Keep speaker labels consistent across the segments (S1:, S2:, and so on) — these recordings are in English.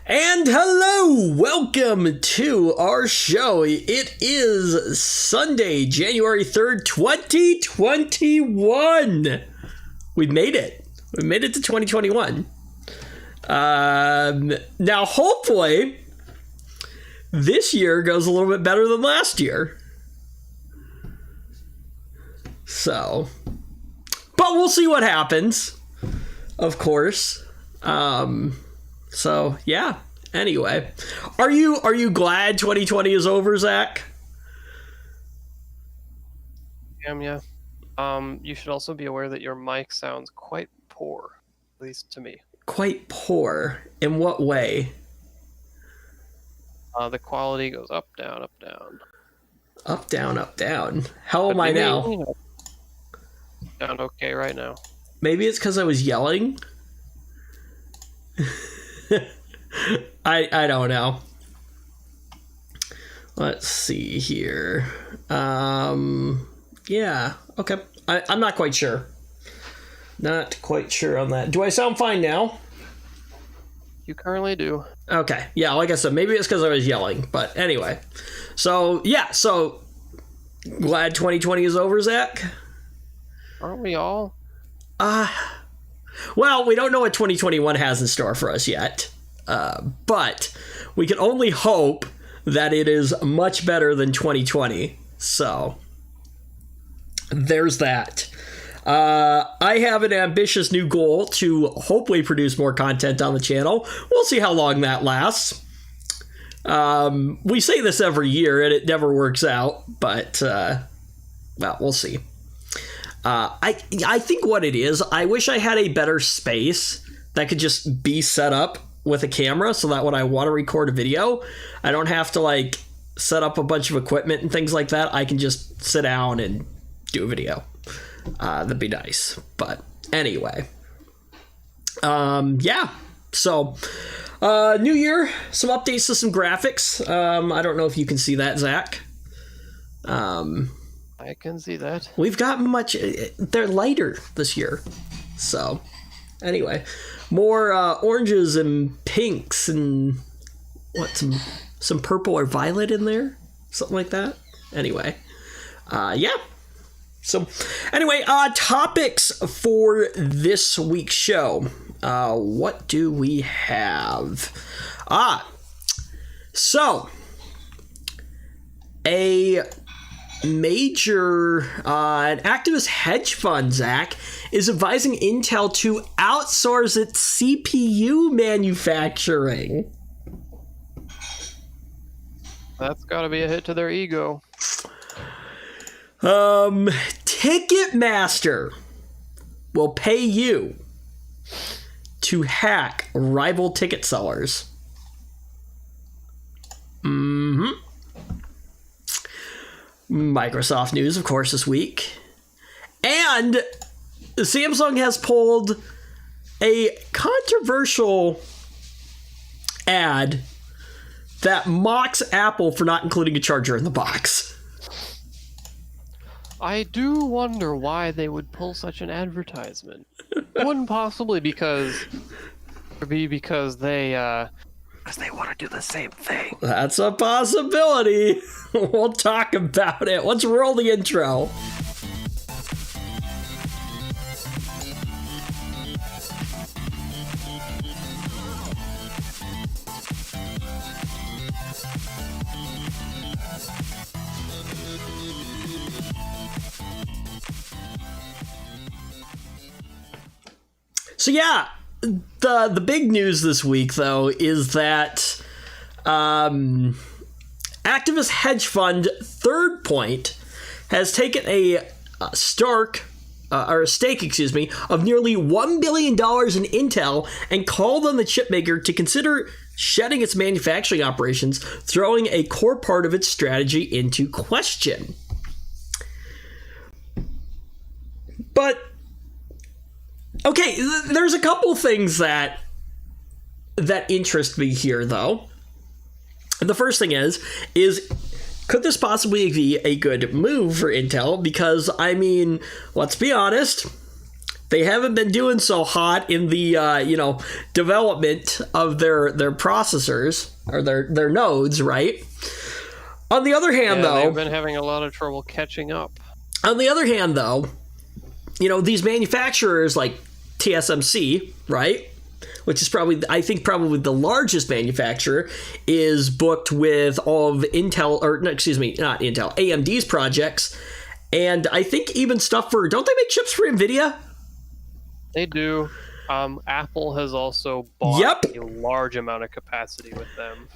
S1: And hello, welcome to our show. It is Sunday, January 3rd, 2021. We made it. We made it to 2021. Now, hopefully, this year goes a little bit better than last year. So, but we'll see what happens, of course. So yeah. Anyway, are you glad 2020 is over, Zach?
S2: Yeah. You should also be aware that your mic sounds quite poor, at least to me.
S1: Quite poor? In what way?
S2: The quality goes up, down, up, down.
S1: Up, down, up, down. How am I now?
S2: Sound okay right now.
S1: Maybe it's because I was yelling. I don't know. Let's see here. Yeah, okay. I'm not quite sure. Not quite sure on that. Do I sound fine now?
S2: You currently do.
S1: Okay. Yeah, like I said, maybe it's because I was yelling. But anyway. So, yeah. So, glad 2020 is over, Zach?
S2: Aren't we all?
S1: Well, we don't know what 2021 has in store for us yet. But we can only hope that it is much better than 2020. So, there's that. I have an ambitious new goal to hopefully produce more content on the channel. We'll see how long that lasts. We say this every year and it never works out, but well, we'll see. I think what it is, I wish I had a better space that could just be set up with a camera so that when I want to record a video, I don't have to like set up a bunch of equipment and things like that. I can just sit down and do a video. That'd be nice. But anyway, yeah. So, new year, some updates to some graphics. I don't know if you can see that, Zach.
S2: I can see that.
S1: We've got much. They're lighter this year. So, anyway, more oranges and pinks and what, some purple or violet in there, something like that. Anyway, yeah. So, anyway, topics for this week's show. What do we have? So a major an activist hedge fund, Zach, is advising Intel to outsource its CPU manufacturing.
S2: That's got to be a hit to their ego.
S1: Ticketmaster will pay you to hack rival ticket sellers. Microsoft news, of course, this week. And Samsung has pulled a controversial ad that mocks Apple for not including a charger in the box.
S2: I do wonder why they would pull such an advertisement. Wouldn't possibly be because they want to do the same thing.
S1: That's a possibility. We'll talk about it. Let's roll the intro. So yeah, the big news this week, though, is that activist hedge fund Third Point has taken a stake, of nearly $1 billion in Intel and called on the chipmaker to consider shedding its manufacturing operations, throwing a core part of its strategy into question. But okay, there's a couple things that interest me here, though. The first thing is could this possibly be a good move for Intel? Because, I mean, let's be honest, they haven't been doing so hot in the development of their processors or their nodes, right? On the other hand, though,
S2: they've been having a lot of trouble catching up.
S1: On the other hand, though, these manufacturers like TSMC, right, which is probably the largest manufacturer, is booked with all of Intel, or no, excuse me, not Intel, AMD's projects, and I think even stuff for, don't they make chips for NVIDIA?
S2: They do. Apple has also bought a large amount of capacity with them.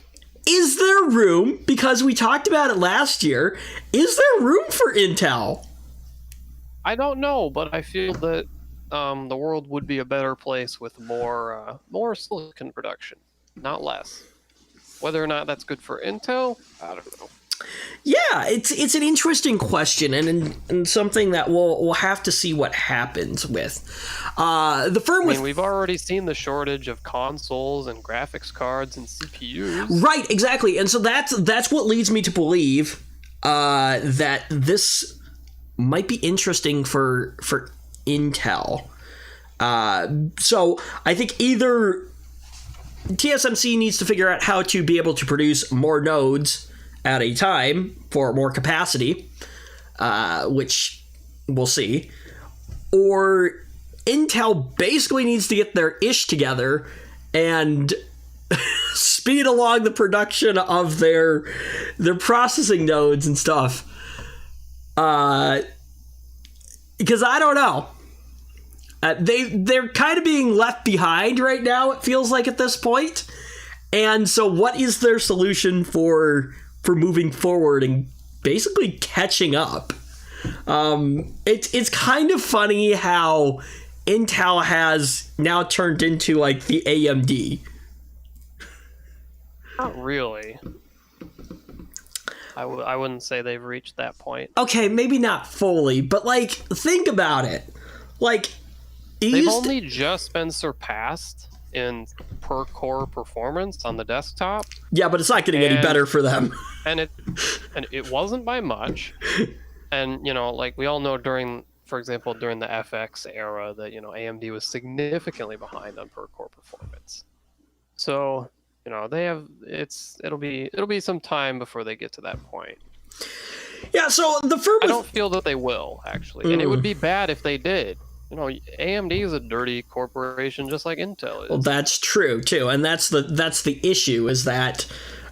S1: Is there room, because we talked about it last year, is there room for Intel?
S2: I don't know, but I feel that the world would be a better place with more silicon production, not less. Whether or not that's good for Intel, I don't know.
S1: Yeah, it's an interesting question, and something that we'll have to see what happens with. The firm
S2: we've already seen the shortage of consoles and graphics cards and CPUs.
S1: Right, exactly, and so that's what leads me to believe that this might be interesting for Intel. So I think either TSMC needs to figure out how to be able to produce more nodes at a time for more capacity, which we'll see, or Intel basically needs to get their ish together and speed along the production of their processing nodes and stuff. Because I don't know. They're kind of being left behind right now, it feels like, at this point. And so what is their solution for moving forward and basically catching up? It's kind of funny how Intel has now turned into like the AMD.
S2: Not really. I wouldn't say they've reached that point.
S1: Okay, maybe not fully, but like, think about it. Like,
S2: they've only just been surpassed in per core performance on the desktop.
S1: Yeah, but it's not getting any better for them.
S2: And it wasn't by much. And like we all know, for example, during the FX era, that AMD was significantly behind on per core performance. So they have it'll be some time before they get to that point.
S1: Yeah, so the firm,
S2: I don't feel that they will, actually. And it would be bad if they did. AMD is a dirty corporation just like Intel is.
S1: Well, that's true too, and that's the issue, is that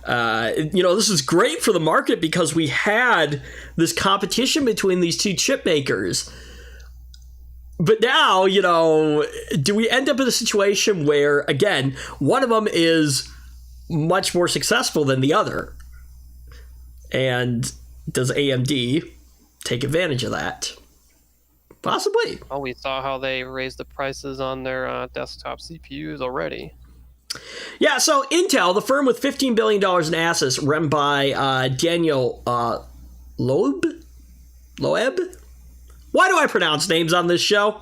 S1: this is great for the market because we had this competition between these two chip makers. But now, do we end up in a situation where, again, one of them is much more successful than the other? And does AMD take advantage of that? Possibly.
S2: Well, we saw how they raised the prices on their desktop CPUs already.
S1: Yeah, so Intel, the firm with $15 billion in assets, run by Daniel Loeb? Why do I pronounce names on this show?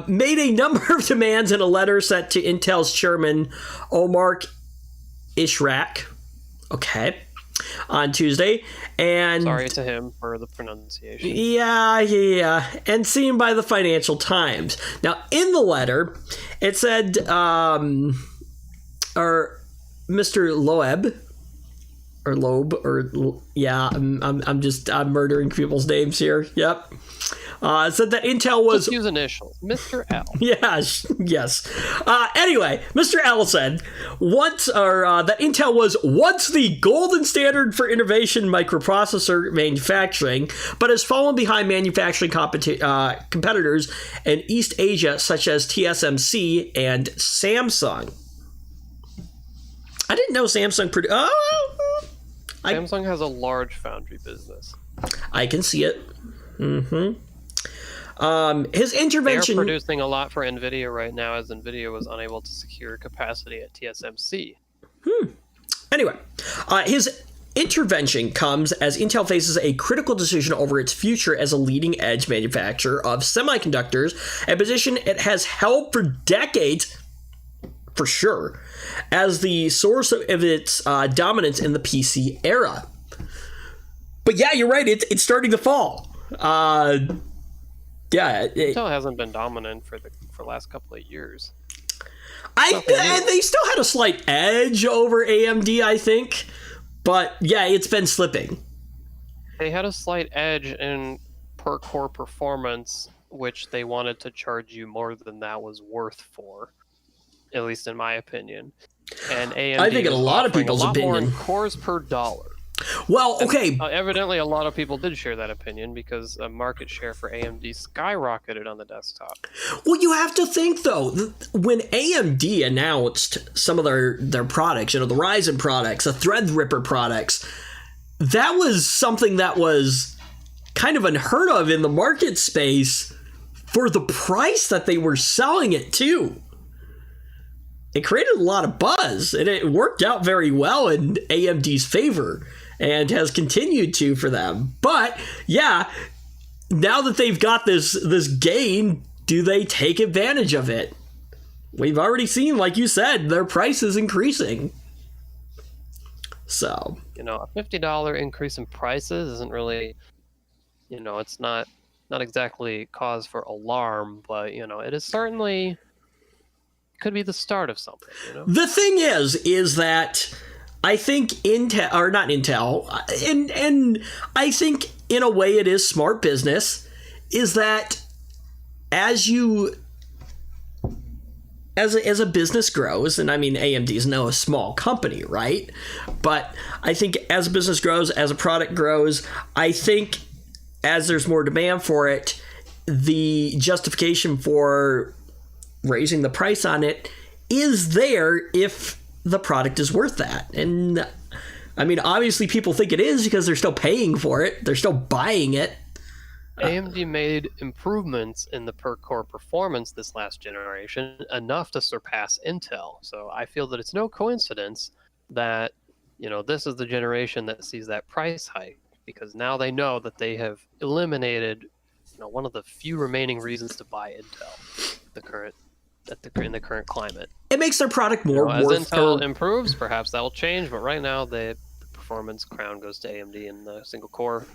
S1: Made a number of demands in a letter sent to Intel's chairman, Omar Ishrak, on Tuesday. And
S2: sorry to him for the pronunciation.
S1: Yeah. And seen by the Financial Times. Now, in the letter, it said, or Mr. Loeb, or Loeb, or yeah, I'm murdering people's names here. Yep. Said that Intel was...
S2: Just use initials. Mr. L.
S1: Yes. Anyway, Mr. L said that Intel was once the golden standard for innovation microprocessor manufacturing, but has fallen behind manufacturing competitors in East Asia, such as TSMC and Samsung. I didn't know Samsung produced...
S2: Samsung has a large foundry business.
S1: I can see it. His intervention...
S2: They're producing a lot for NVIDIA right now, as NVIDIA was unable to secure capacity at TSMC.
S1: Anyway, his intervention comes as Intel faces a critical decision over its future as a leading-edge manufacturer of semiconductors, a position it has held for decades, for sure, as the source of its dominance in the PC era. But yeah, you're right, it's starting to fall. Yeah,
S2: Intel hasn't been dominant for the last couple of years.
S1: They still had a slight edge over AMD, I think, but yeah, it's been slipping.
S2: They had a slight edge in per core performance, which they wanted to charge you more than that was worth for, at least in my opinion. And AMD
S1: I think in a lot of people's opinion,
S2: more in cores per dollar.
S1: Well, okay.
S2: And, evidently, a lot of people did share that opinion because market share for AMD skyrocketed on the desktop.
S1: Well, you have to think, though, when AMD announced some of their products, the Ryzen products, the Threadripper products, that was something that was kind of unheard of in the market space for the price that they were selling it to. It created a lot of buzz, and it worked out very well in AMD's favor and has continued to for them. But yeah, now that they've got this gain, do they take advantage of it? We've already seen, like you said, their price is increasing. So,
S2: a $50 increase in prices isn't really, it's not exactly cause for alarm, but it is certainly could be the start of something.
S1: The thing is that I think Intel, or not Intel, and I think in a way it is smart business, is that as a business grows, and I mean AMD is no small company, right? But I think as a business grows, as a product grows, I think as there's more demand for it, the justification for raising the price on it is there if the product is worth that. And I mean, obviously people think it is because they're still paying for it. They're still buying it.
S2: AMD made improvements in the per core performance this last generation, enough to surpass Intel. So I feel that it's no coincidence that, this is the generation that sees that price hike, because now they know that they have eliminated, one of the few remaining reasons to buy Intel, in the current climate.
S1: It makes their product more
S2: as
S1: worth.
S2: Intel improves, perhaps that will change. But right now, the performance crown goes to AMD in the single core.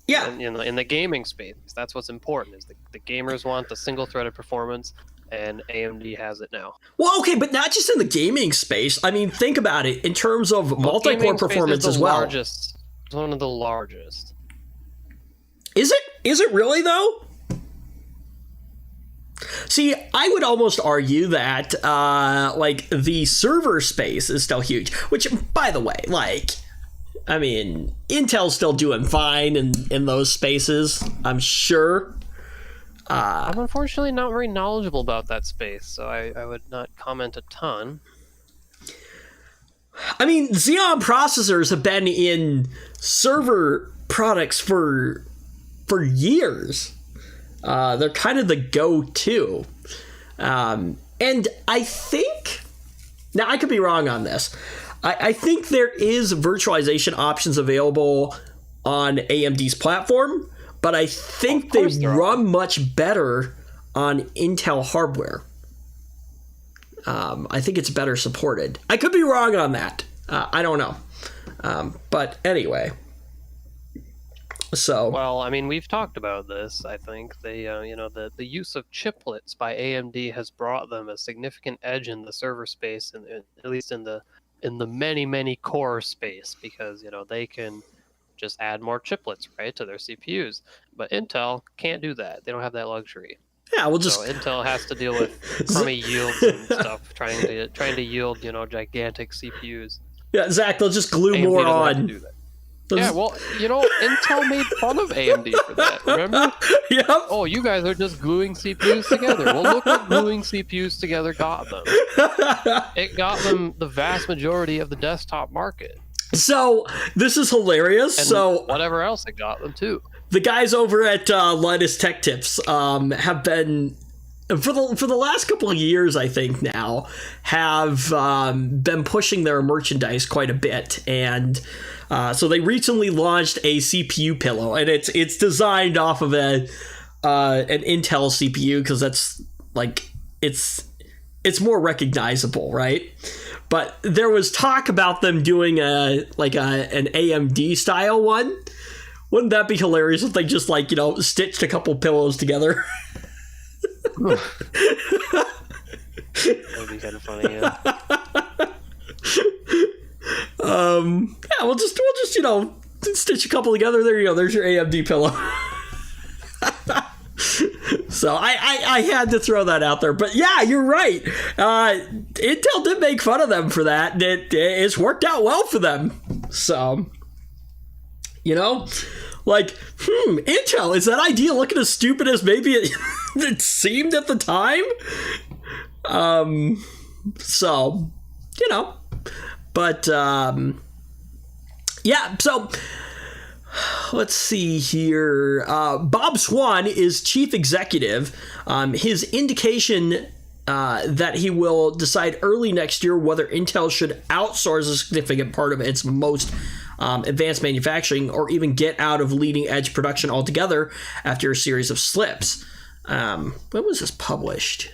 S1: Yeah,
S2: and, in the gaming space, that's what's important. Is the gamers want the single-threaded performance, and AMD has it now.
S1: Well, okay, but not just in the gaming space. I mean, think about it in terms of multi-core performance as well.
S2: It's one of the largest.
S1: Is it? Is it really though? See, I would almost argue that, the server space is still huge. Which, by the way, I mean, Intel's still doing fine in those spaces, I'm sure.
S2: I'm unfortunately not very knowledgeable about that space, so I would not comment a ton.
S1: I mean, Xeon processors have been in server products for years. They're kind of the go-to. And I think, now I could be wrong on this, I think there is virtualization options available on AMD's platform, but I think they run much better on Intel hardware. I think it's better supported. I could be wrong on that. I don't know. But anyway. So,
S2: well, I mean, we've talked about this. I think they, the use of chiplets by AMD has brought them a significant edge in the server space, and at least in the many core space, because they can just add more chiplets to their CPUs. But Intel can't do that. They don't have that luxury.
S1: Yeah,
S2: so Intel has to deal with crummy yields and stuff, trying to yield gigantic CPUs.
S1: Yeah, Zach, they'll just glue
S2: AMD
S1: more
S2: on.
S1: on.
S2: Yeah, well, Intel made fun of AMD for that, remember?
S1: Yep.
S2: Oh, you guys are just gluing CPUs together. Well, look what gluing CPUs together got them. It got them the vast majority of the desktop market.
S1: So, this is hilarious.
S2: And
S1: so
S2: whatever else it got them, too.
S1: The guys over at Linus Tech Tips have been, for the last couple of years, I think now, have been pushing their merchandise quite a bit. And so they recently launched a CPU pillow, and it's designed off of an Intel CPU, because that's it's more recognizable, right? But there was talk about them doing an AMD style one, Wouldn't that be hilarious if they just like, stitched a couple pillows together?
S2: That'd be kind of funny. Yeah.
S1: Yeah, we'll just stitch a couple together. There you go. There's your AMD pillow. So I had to throw that out there. But yeah, you're right. Intel did make fun of them for that. It's worked out well for them. So, like, Intel, is that idea looking as stupid as maybe it seemed at the time? So, but, yeah, so let's see here. Bob Swan is chief executive. His indication that he will decide early next year whether Intel should outsource a significant part of its most advanced manufacturing or even get out of leading edge production altogether after a series of slips. When was this published?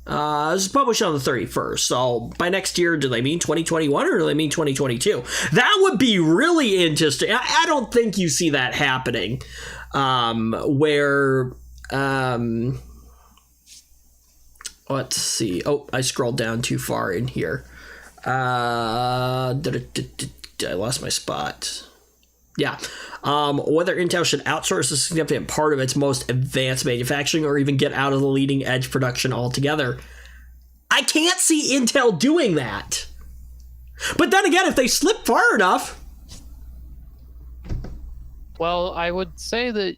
S1: This is published on the 31st. So by next year, do they mean 2021 or do they mean 2022? That would be really interesting. I don't think you see that happening. Let's see. Oh, I scrolled down too far in here. I lost my spot. Yeah. Whether Intel should outsource a significant part of its most advanced manufacturing or even get out of the leading edge production altogether. I can't see Intel doing that. But then again, if they slip far enough.
S2: Well, I would say to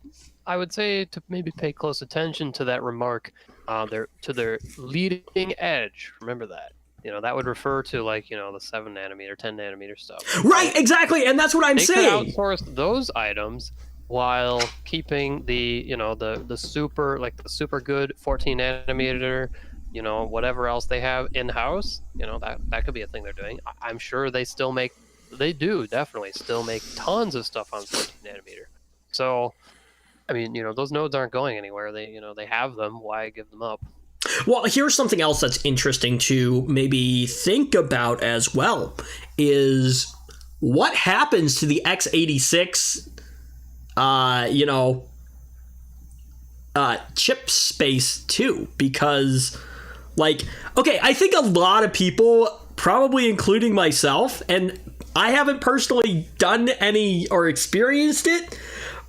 S2: maybe pay close attention to that remark, to their leading edge. Remember that. That would refer to the 7 nanometer, 10 nanometer stuff.
S1: Right, exactly, and that's what I'm saying.
S2: They could outsource those items while keeping the super good 14 nanometer, whatever else they have in house. That could be a thing they're doing. I'm sure they do definitely still make tons of stuff on 14 nanometer. So, I mean, those nodes aren't going anywhere. They have them. Why give them up?
S1: Well, here's something else that's interesting to maybe think about as well, is what happens to the x86, chip space too? Because, I think a lot of people, probably including myself, and I haven't personally done any or experienced it,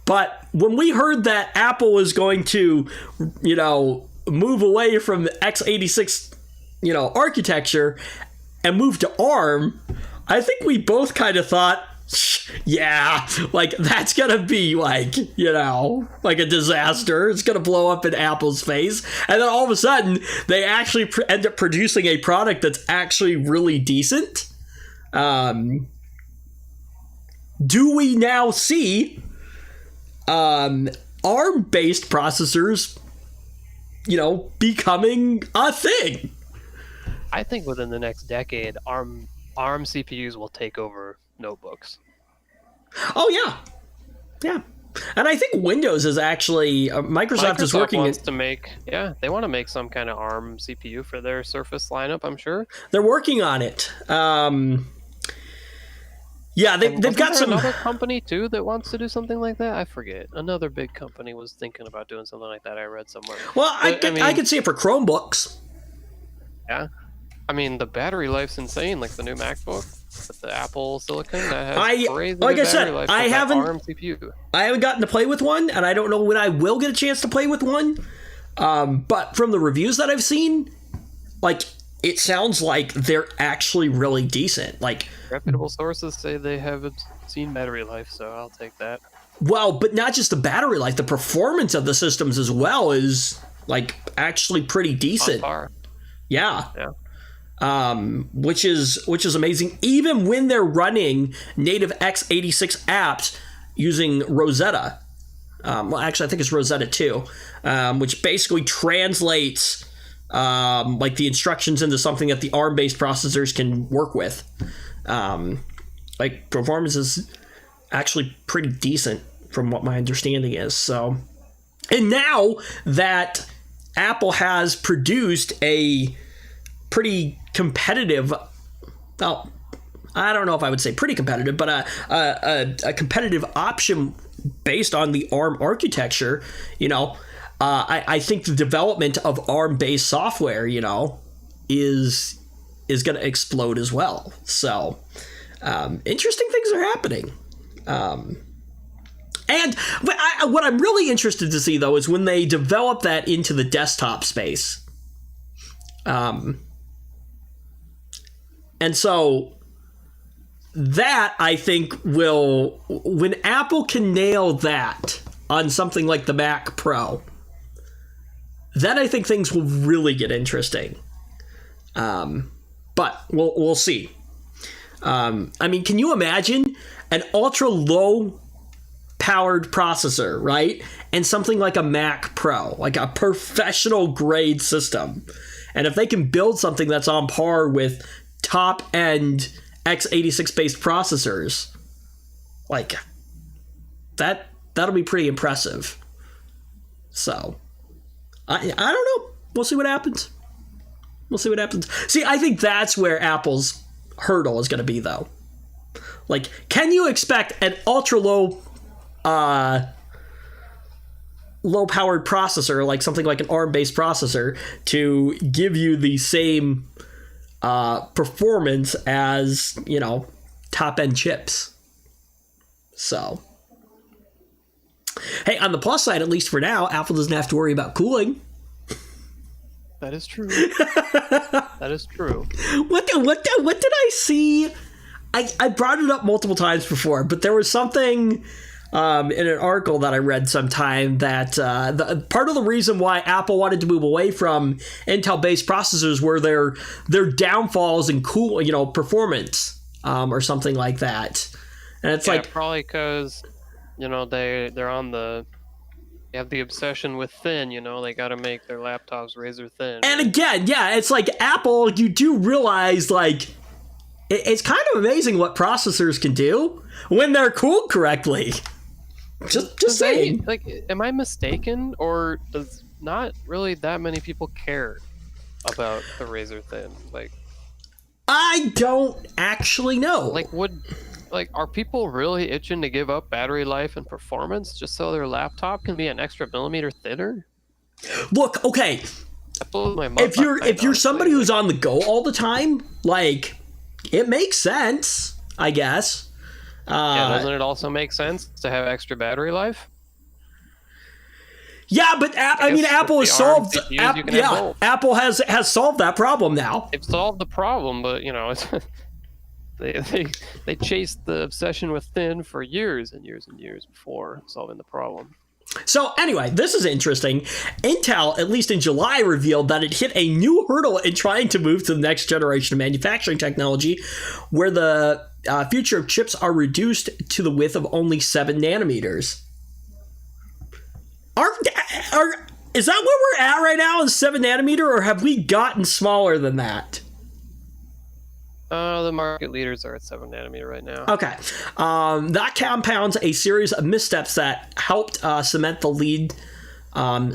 S1: but when we heard that Apple was going to, move away from the x86, architecture and move to ARM, I think we both kind of thought, yeah, that's gonna be a disaster. It's gonna blow up in Apple's face. And then all of a sudden, they actually end up producing a product that's actually really decent. Do we now see ARM-based processors becoming a thing?
S2: I think within the next decade, ARM CPUs will take over notebooks.
S1: Oh yeah, yeah, and I think Windows is actually Microsoft is working.
S2: Wants to make they want to make some kind of ARM CPU for their Surface lineup. I'm sure
S1: they're working on it. Yeah, they've got some.
S2: Another company too that wants to do something like that. I forget. Another big company was thinking about doing something like that. I read somewhere.
S1: Well, I could see it for Chromebooks.
S2: Yeah, I mean the battery life's insane. Like the new MacBook with the Apple Silicon that has crazy battery life. I haven't ARM CPU.
S1: I haven't gotten to play with one, and I don't know when I will get a chance to play with one. But from the reviews that I've seen, it sounds like they're actually really decent.
S2: Reputable sources say they haven't seen battery life, so I'll take that.
S1: Well, but not just the battery life, the performance of the systems as well is actually pretty decent.
S2: On par.
S1: Yeah. Which is amazing. Even when they're running native x86 apps using Rosetta. Well, actually, I think it's Rosetta 2, which basically translates the instructions into something that the ARM-based processors can work with. Performance is actually pretty decent from what my understanding is. So, and now that Apple has produced a pretty competitive, well, I don't know if I would say pretty competitive, but a competitive option based on the ARM architecture. I think the development of ARM-based software, is going to explode as well. So interesting things are happening. And what I'm really interested to see, though, is when they develop that into the desktop space. And so that, I think, when Apple can nail that on something like the Mac Pro, then I think things will really get interesting. But we'll see. Can you imagine an ultra low powered processor, right? And something like a Mac Pro, like a professional grade system. And if they can build something that's on par with top end x86 based processors, like that'll be pretty impressive. So I don't know. We'll see what happens. See, I think that's where Apple's hurdle is going to be, though. Like, can you expect an ultra low powered processor, like something like an ARM based processor, to give you the same performance as, top end chips? So, hey, on the plus side, at least for now, Apple doesn't have to worry about cooling.
S2: That is true. That is true.
S1: What did I see? I brought it up multiple times before, but there was something in an article that I read sometime that part of the reason why Apple wanted to move away from Intel-based processors were their downfalls in performance or something like that. And it's
S2: probably because they're on the. They have the obsession with thin, they got to make their laptops razor thin.
S1: And again, it's like Apple, you do realize, like, it's kind of amazing what processors can do when they're cooled correctly. Just saying.
S2: Am I mistaken, or does not really that many people care about the razor thin?
S1: I don't actually know.
S2: Are people really itching to give up battery life and performance just so their laptop can be an extra millimeter thinner?
S1: Look, okay.
S2: That blows my mind.
S1: If you're somebody who's on the go all the time, it makes sense, I guess.
S2: Doesn't it also make sense to have extra battery life?
S1: Yeah, but Apple has solved. Apple has solved that problem now.
S2: They've solved the problem, but it's. They chased the obsession with thin for years and years and years before solving the problem.
S1: So anyway, this is interesting. Intel, at least in July, revealed that it hit a new hurdle in trying to move to the next generation of manufacturing technology, where the future of chips are reduced to the width of only 7 nanometers. Is that where we're at right now, is 7 nanometer, or have we gotten smaller than that?
S2: The market leaders are at 7 nanometer right now.
S1: Okay. That compounds a series of missteps that helped cement the lead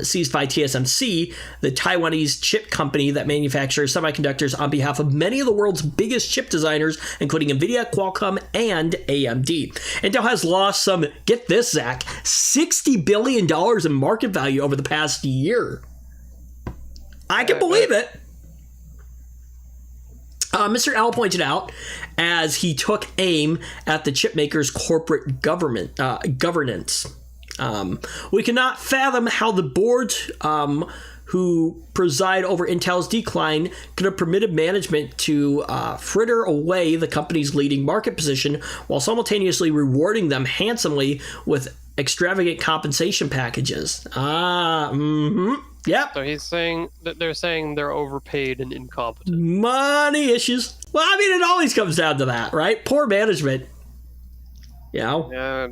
S1: seized by TSMC, the Taiwanese chip company that manufactures semiconductors on behalf of many of the world's biggest chip designers, including NVIDIA, Qualcomm, and AMD. Intel has lost some, get this, Zach, $60 billion in market value over the past year. I can believe it. Mr. L pointed out, as he took aim at the chipmaker's corporate governance. We cannot fathom how the board who preside over Intel's decline could have permitted management to fritter away the company's leading market position while simultaneously rewarding them handsomely with extravagant compensation packages. Yep.
S2: So he's saying that they're saying they're overpaid and incompetent.
S1: Money issues. Well, it always comes down to that, right? Poor management.
S2: Yeah,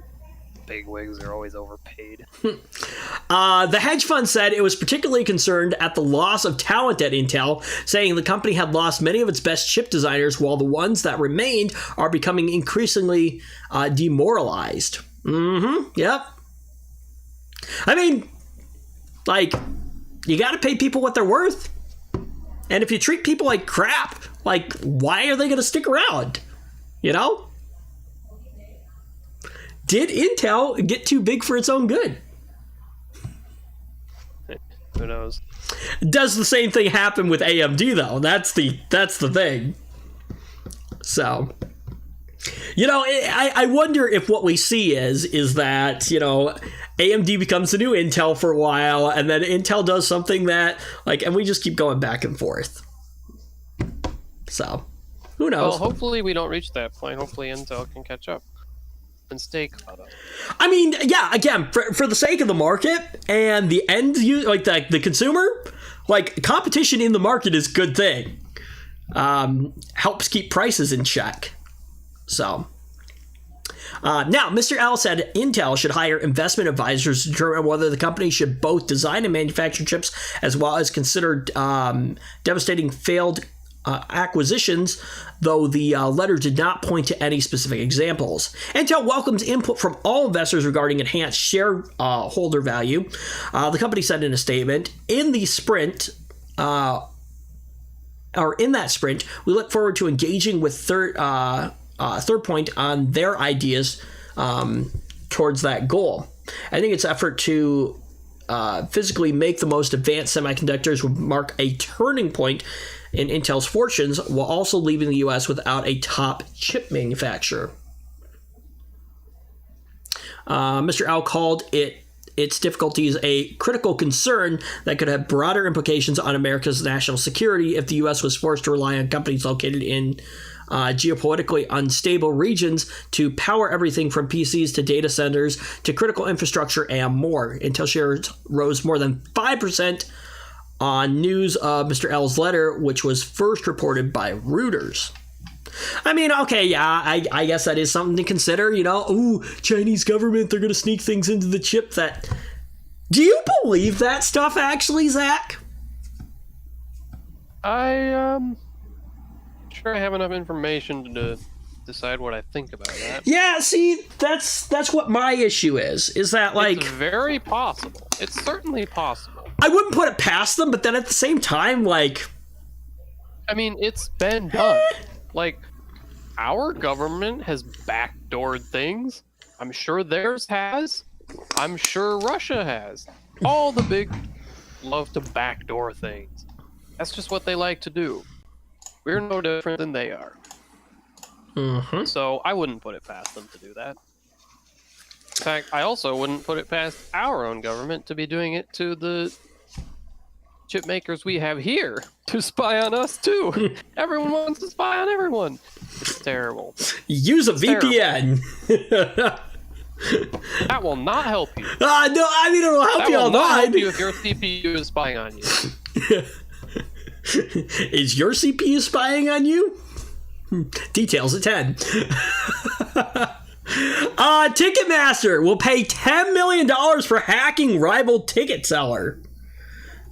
S2: bigwigs are always overpaid.
S1: The hedge fund said it was particularly concerned at the loss of talent at Intel, saying the company had lost many of its best chip designers, while the ones that remained are becoming increasingly demoralized. Yep. You got to pay people what they're worth. And if you treat people like crap, why are they going to stick around? You know? Did Intel get too big for its own good?
S2: Who knows?
S1: Does the same thing happen with AMD though? That's the thing. So, you know, I wonder if what we see is that, you know, AMD becomes the new Intel for a while, and then Intel does something that, like, and we just keep going back and forth. So, who knows?
S2: Well, hopefully we don't reach that point. Hopefully Intel can catch up and stay caught up.
S1: I mean, yeah, again, for the sake of the market and the end user, like the consumer, like, competition in the market is a good thing. Helps keep prices in check. So, now, Mr. L said Intel should hire investment advisors to determine whether the company should both design and manufacture chips, as well as consider devastating failed acquisitions, though the letter did not point to any specific examples. Intel welcomes input from all investors regarding enhanced shareholder value. The company said in a statement, in that sprint, we look forward to engaging with Third Point on their ideas towards that goal. I think its effort to physically make the most advanced semiconductors would mark a turning point in Intel's fortunes, while also leaving the U.S. without a top chip manufacturer. Mr. Al called its difficulties a critical concern that could have broader implications on America's national security if the U.S. was forced to rely on companies located in geopolitically unstable regions to power everything from PCs to data centers to critical infrastructure and more. Intel shares rose more than 5% on news of Mr. L's letter, which was first reported by Reuters. I mean, okay, yeah, I guess that is something to consider, you know. Ooh, Chinese government, they're going to sneak things into the chip that... Do you believe that stuff, actually, Zach?
S2: I'm sure I have enough information to decide what I think about that.
S1: Yeah, see, that's what my issue is that, like...
S2: It's very possible. It's certainly possible.
S1: I wouldn't put it past them, but then at the same time, like...
S2: I mean, it's been done. Like, our government has backdoored things. I'm sure theirs has. I'm sure Russia has. All the big love to backdoor things. That's just what they like to do. We're no different than they are.
S1: Mm-hmm.
S2: So I wouldn't put it past them to do that. In fact, I also wouldn't put it past our own government to be doing it to the chip makers we have here to spy on us too. Everyone wants to spy on everyone. It's terrible.
S1: Use a VPN.
S2: That will not help you.
S1: No, I mean, it'll help you
S2: all
S1: online.
S2: Help you if your CPU is spying on you.
S1: Is your CPU spying on you? Details at 10. Ticketmaster will pay $10 million for hacking rival ticket seller.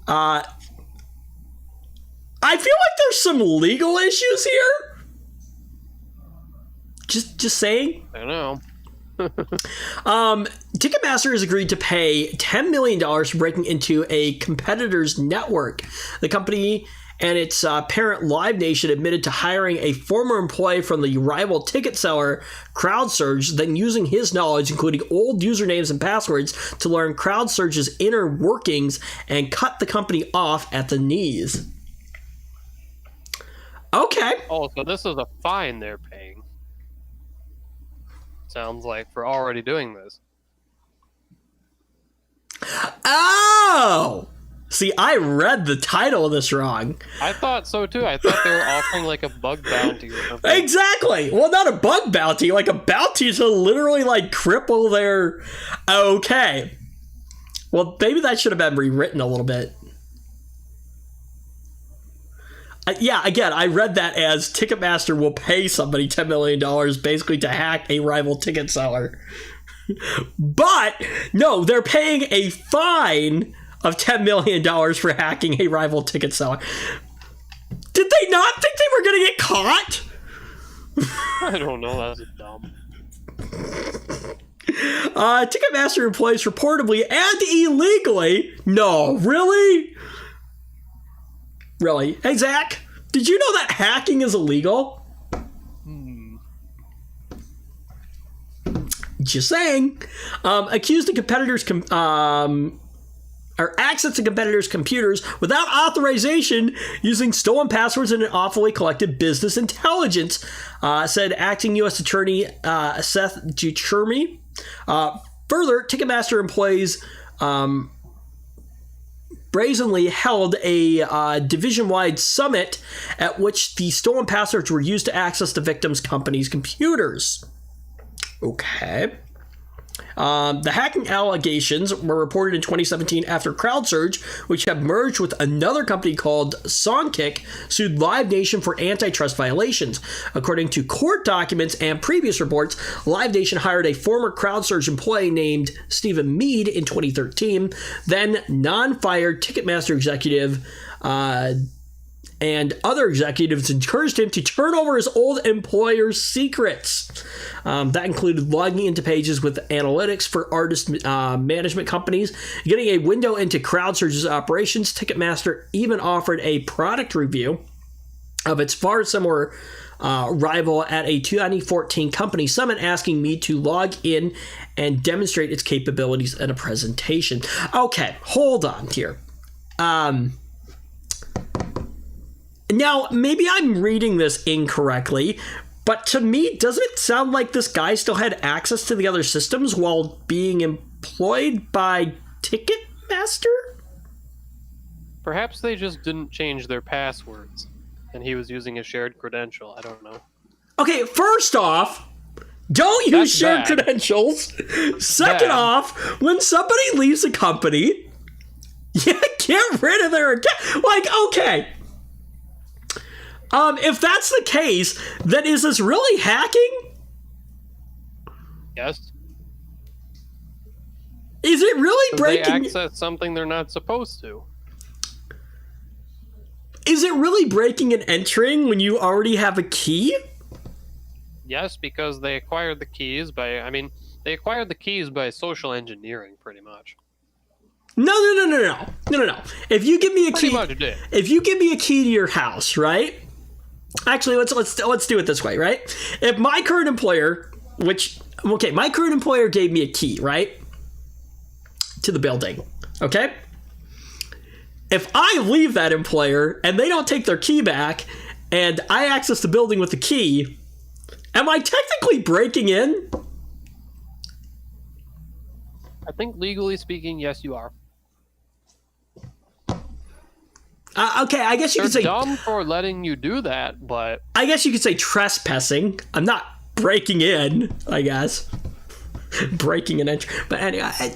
S1: I feel like there's some legal issues here. Just saying.
S2: I don't know.
S1: Ticketmaster has agreed to pay $10 million for breaking into a competitor's network. The company and its parent Live Nation admitted to hiring a former employee from the rival ticket seller CrowdSurge, then using his knowledge, including old usernames and passwords, to learn CrowdSurge's inner workings and cut the company off at the knees. Okay.
S2: Oh, so this is a fine they're paying. Sounds like, for already doing this.
S1: Oh! See, I read the title of this wrong.
S2: I thought so too. I thought they were offering like a bug bounty or something.
S1: Exactly. Well, not a bug bounty, like a bounty to literally like cripple their... Okay. Well, maybe that should have been rewritten a little bit. Yeah, again, I read that as Ticketmaster will pay somebody $10 million basically to hack a rival ticket seller. But, no, they're paying a fine of $10 million for hacking a rival ticket seller. Did they not think they were going to get caught?
S2: I don't know, that's dumb.
S1: Ticketmaster employees reportedly and illegally... No, really? Really? Hey, Zach, did you know that hacking is illegal? Just saying. Accused the competitors or access to competitors' computers without authorization using stolen passwords and an awfully collected business intelligence, said acting U.S. Attorney Seth Ducherme. Further, Ticketmaster employees brazenly held a division-wide summit at which the stolen passwords were used to access the victims' company's computers. Okay. The hacking allegations were reported in 2017 after CrowdSurge, which had merged with another company called Songkick, sued Live Nation for antitrust violations. According to court documents and previous reports, Live Nation hired a former CrowdSurge employee named Stephen Mead in 2013, then non-fired Ticketmaster executive and other executives encouraged him to turn over his old employer's secrets. That included logging into pages with analytics for artist management companies, getting a window into CrowdSurge's operations. Ticketmaster even offered a product review of its far similar rival at a 2014 company summit, asking me to log in and demonstrate its capabilities in a presentation. Okay, hold on here. Now, maybe I'm reading this incorrectly, but to me, doesn't it sound like this guy still had access to the other systems while being employed by Ticketmaster?
S2: Perhaps they just didn't change their passwords, and he was using a shared credential. I don't know.
S1: Okay, first off, don't use shared credentials. Second off, when somebody leaves a company, get rid of their account. Like, okay. If that's the case, then is this really hacking?
S2: Yes.
S1: Is it really breaking?
S2: They access something they're not supposed to.
S1: Is it really breaking and entering when you already have a key?
S2: Yes, because they acquired the keys they acquired the keys by social engineering, pretty much.
S1: No. If you give me a
S2: Pretty
S1: key,
S2: much did.
S1: if you give me a key to your house, right? Actually, let's do it this way, right? If my current employer, my current employer gave me a key, right, to the building, okay? If I leave that employer and they don't take their key back, and I access the building with the key, am I technically breaking in?
S2: I think legally speaking, yes, you are.
S1: Okay, I guess you
S2: They're
S1: could say
S2: dumb for letting you do that, but
S1: I guess you could say trespassing. I'm not breaking in, I guess. Breaking and entry. But anyway, I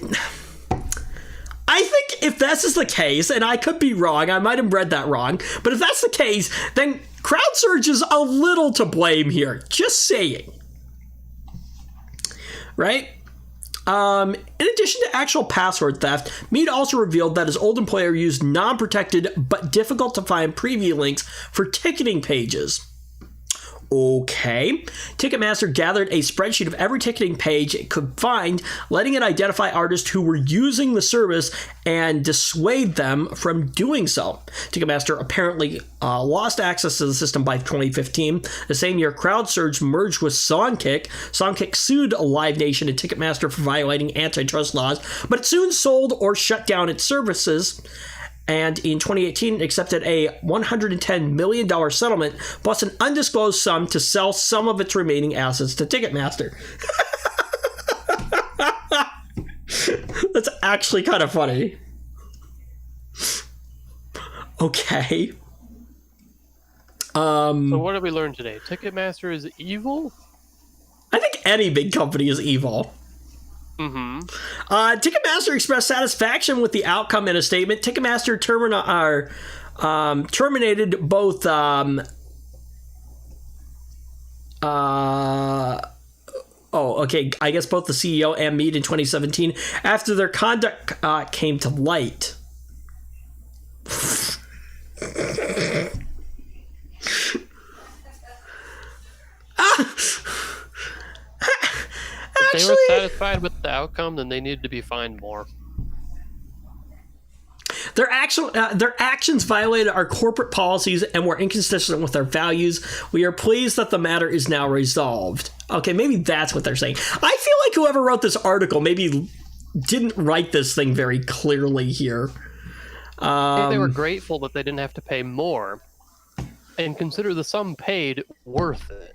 S1: think if this is the case, and I could be wrong, I might have read that wrong, but if that's the case, then CrowdSurge is a little to blame here. Just saying. Right? In addition to actual password theft, Mead also revealed that his old employer used non-protected but difficult to find preview links for ticketing pages. Okay. Ticketmaster gathered a spreadsheet of every ticketing page it could find, letting it identify artists who were using the service and dissuade them from doing so. Ticketmaster apparently lost access to the system by 2015. The same year, CrowdSurge merged with Songkick. Songkick sued Live Nation and Ticketmaster for violating antitrust laws, but it soon sold or shut down its services. And in 2018, it accepted a $110 million settlement plus an undisclosed sum to sell some of its remaining assets to Ticketmaster. That's actually kind of funny. Okay.
S2: So what did we learn today? Ticketmaster is evil?
S1: I think any big company is evil.
S2: Mm-hmm.
S1: Ticketmaster expressed satisfaction with the outcome in a statement. Ticketmaster terminated both I guess both the CEO and Mead in 2017 after their conduct came to light.
S2: If they were satisfied with the outcome, then they needed to be fined more.
S1: Their actions violated our corporate policies and were inconsistent with our values. We are pleased that the matter is now resolved. Okay, maybe that's what they're saying. I feel like whoever wrote this article maybe didn't write this thing very clearly here.
S2: They were grateful that they didn't have to pay more and consider the sum paid worth it.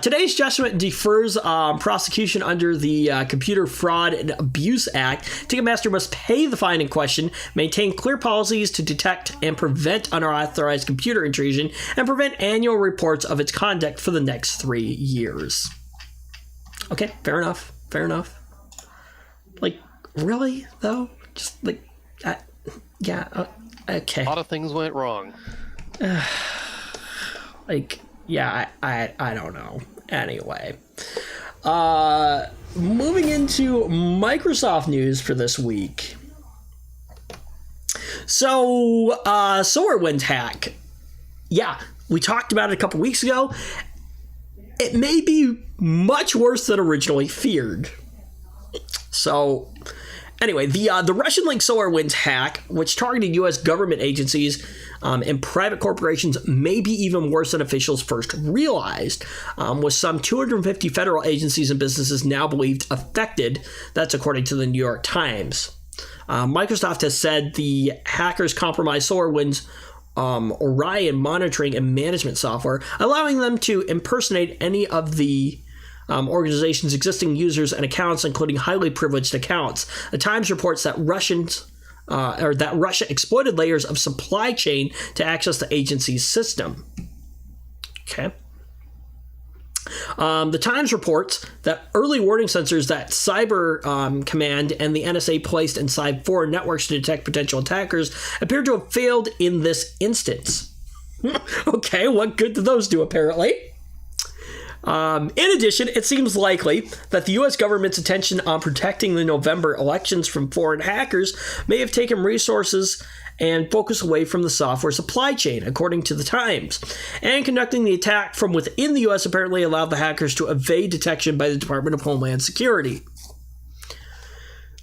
S1: Today's judgment defers prosecution under the Computer Fraud and Abuse Act. Ticketmaster must pay the fine in question, maintain clear policies to detect and prevent unauthorized computer intrusion, and prevent annual reports of its conduct for the next 3 years. Okay, fair enough. Like, really, though? Just, like, okay.
S2: A lot of things went wrong.
S1: Like... Yeah, I don't know. Anyway. Moving into Microsoft news for this week. So, SolarWinds hack. Yeah, we talked about it a couple weeks ago. It may be much worse than originally feared. So, anyway, the Russian-linked SolarWinds hack, which targeted U.S. government agencies and private corporations, may be even worse than officials first realized, with some 250 federal agencies and businesses now believed affected. That's according to the New York Times. Microsoft has said the hackers compromised SolarWinds Orion monitoring and management software, allowing them to impersonate any of the organization's existing users and accounts, including highly privileged accounts. The Times reports that Russia exploited layers of supply chain to access the agency's system. Okay. The Times reports that early warning sensors that Cyber Command and the NSA placed inside foreign networks to detect potential attackers appear to have failed in this instance. Okay, what good did those do, apparently? In addition, it seems likely that the U.S. government's attention on protecting the November elections from foreign hackers may have taken resources and focus away from the software supply chain, according to the Times. And conducting the attack from within the U.S. apparently allowed the hackers to evade detection by the Department of Homeland Security.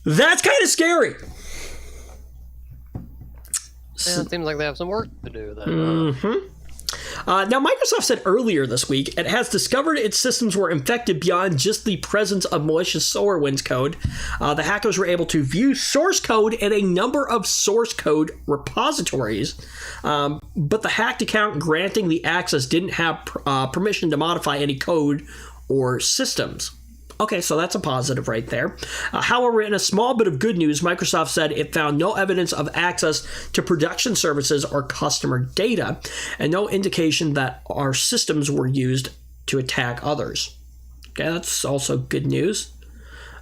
S1: That's kind of scary.
S2: Yeah, it seems like they have some work to do then.
S1: Mm-hmm. Now, Microsoft said earlier this week it has discovered its systems were infected beyond just the presence of malicious SolarWinds code. The hackers were able to view source code in a number of source code repositories, but the hacked account granting the access didn't have permission to modify any code or systems. Okay, so that's a positive right there. However, in a small bit of good news, Microsoft said it found no evidence of access to production services or customer data, and no indication that our systems were used to attack others. Okay, that's also good news.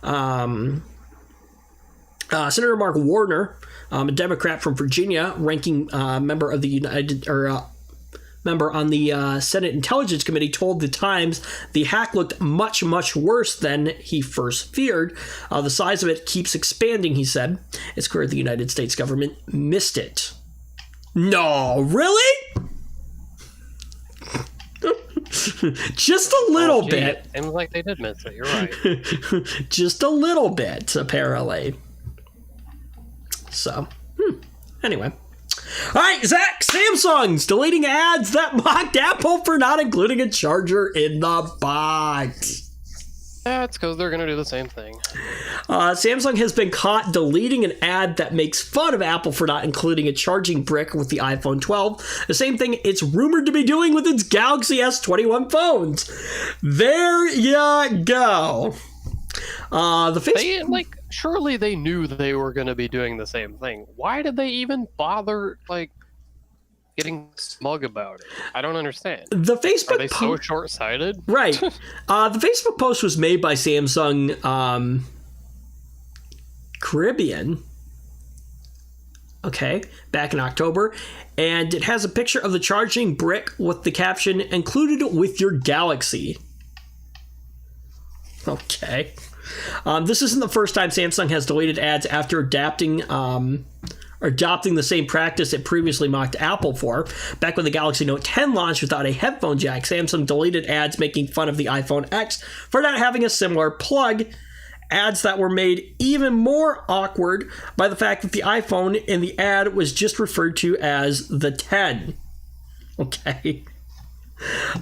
S1: Senator Mark Warner, a Democrat from Virginia, ranking member of the member on the Senate Intelligence Committee, told the Times the hack looked much, much worse than he first feared. The size of it keeps expanding, he said. It's clear the United States government missed it. No, really? Just a little bit.
S2: It seems like they did miss it, you're right.
S1: Just a little bit, apparently. So, anyway. All right, Zach, Samsung's deleting ads that mocked Apple for not including a charger in the box.
S2: Yeah, it's because they're going to do the same thing.
S1: Samsung has been caught deleting an ad that makes fun of Apple for not including a charging brick with the iPhone 12. The same thing it's rumored to be doing with its Galaxy S21 phones. There you go.
S2: Surely they knew they were going to be doing the same thing. Why did they even bother, getting smug about it? I don't understand.
S1: The Facebook
S2: Are they so short-sighted?
S1: Right. The Facebook post was made by Samsung Caribbean. Okay, back in October. And it has a picture of the charging brick with the caption, "Included with your Galaxy." Okay. This isn't the first time Samsung has deleted ads after adopting the same practice it previously mocked Apple for. Back when the Galaxy Note 10 launched without a headphone jack, Samsung deleted ads making fun of the iPhone X for not having a similar plug. ads that were made even more awkward by the fact that the iPhone in the ad was just referred to as the 10. Okay.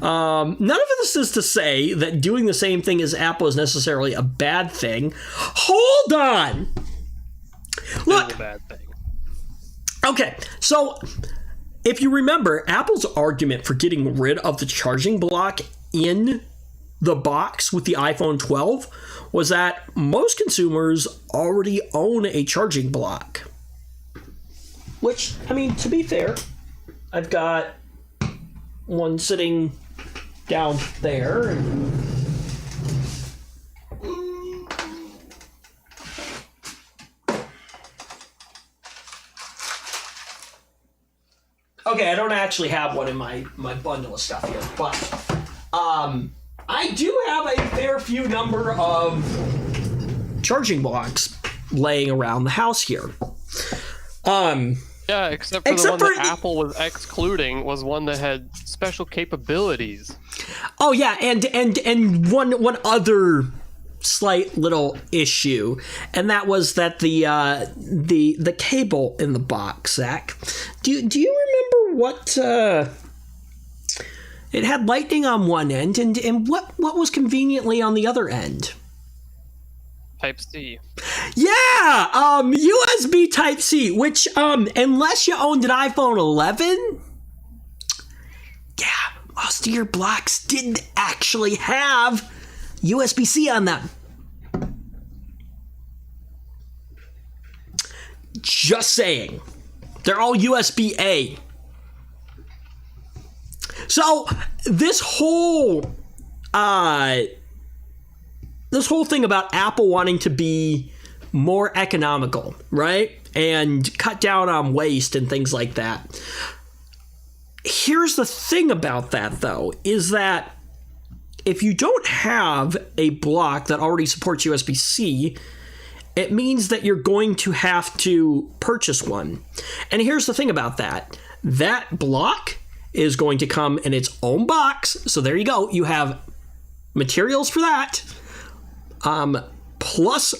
S1: None of this is to say that doing the same thing as Apple is necessarily a bad thing. Hold on. Look.
S2: It's a bad thing.
S1: Okay, so if you remember, Apple's argument for getting rid of the charging block in the box with the iPhone 12 was that most consumers already own a charging block. Which, I mean, to be fair, I've got one sitting down there. Okay, I don't actually have one in my bundle of stuff here, but I do have a fair few number of charging blocks laying around the house here.
S2: Yeah, except for the one that Apple was excluding was one that had special capabilities.
S1: Oh yeah, and one other slight little issue, and that was that the cable in the box, Zach. Do you remember what it had lightning on one end, and what was conveniently on the other end?
S2: Type-C.
S1: Yeah, USB Type-C, which unless you owned an iPhone 11, yeah, most of your blocks didn't actually have USB-C on them. Just saying. They're all USB-A. So this whole thing about Apple wanting to be more economical, right? And cut down on waste and things like that. Here's the thing about that, though, is that if you don't have a block that already supports USB-C, it means that you're going to have to purchase one. And here's the thing about that. That block is going to come in its own box. So there you go. You have materials for that. Plus,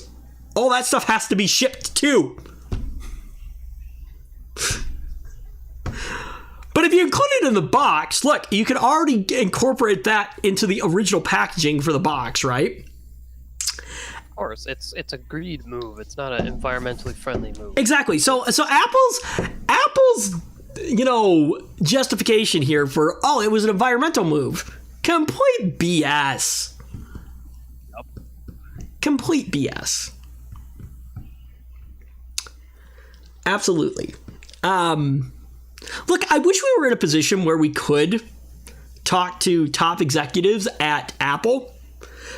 S1: all that stuff has to be shipped too. But if you include it in the box, look, you can already incorporate that into the original packaging for the box, right?
S2: Of course, it's a greed move. It's not an environmentally friendly move.
S1: Exactly. So Apple's justification here for it was an environmental move. Complete BS.
S2: Yep.
S1: Complete BS. Absolutely. Look, I wish we were in a position where we could talk to top executives at Apple,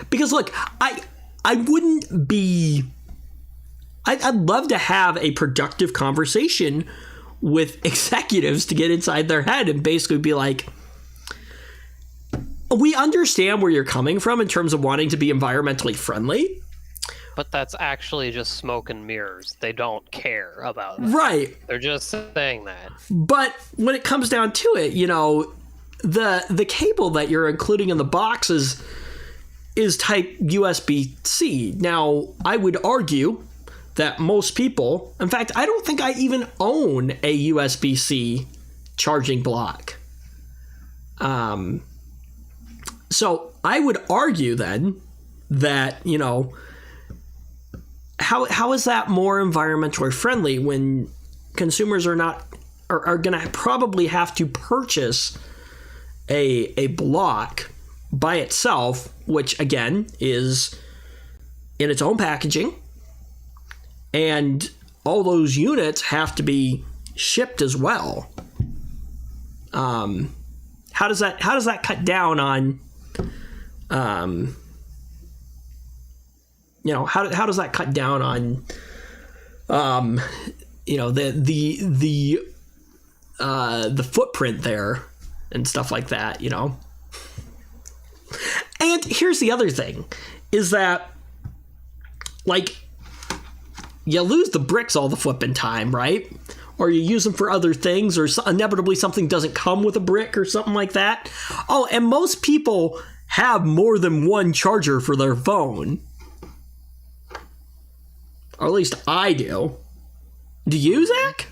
S1: because look, I wouldn't be. I'd love to have a productive conversation with executives to get inside their head and basically be like, we understand where you're coming from in terms of wanting to be environmentally friendly.
S2: But that's actually just smoke and mirrors. They don't care about that.
S1: Right.
S2: They're just saying that.
S1: But when it comes down to it, the cable that you're including in the box is type USB-C. Now, I would argue that most people, in fact, I don't think I even own a USB-C charging block. So I would argue then that, how is that more environmentally friendly when consumers are going to probably have to purchase a block by itself, which again is in its own packaging, and all those units have to be shipped as well. How does that cut down on how does that cut down on the footprint there and stuff like that, And here's the other thing, is that, like, you lose the bricks all the flipping time, right? Or you use them for other things, or inevitably something doesn't come with a brick or something like that. Oh, and most people have more than one charger for their phone. Or at least I do. Do you, Zach?